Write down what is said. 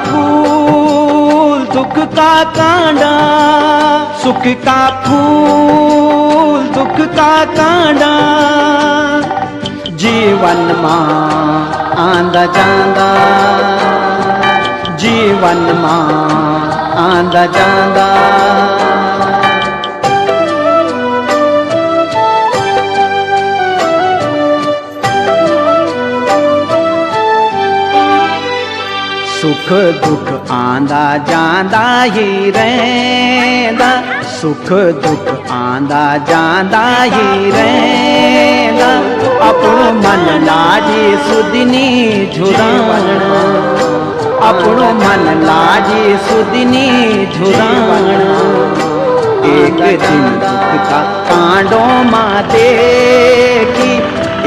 फूल दुख का कांडा, सुख का फूल दुख का कांडा, जीवन मां आंदा जांदा, जीवन मां आंदा जांदा। सुख दुख आंदा जांदा ही रहंदा, सुख दुख आंदा जांदा ही रहंदा, अपनो मन लाजी सुदिनी झुरावण, अपनो मन लाजी सुदिनी झुरावण। एक दिन दुख का कांडो मां देखी,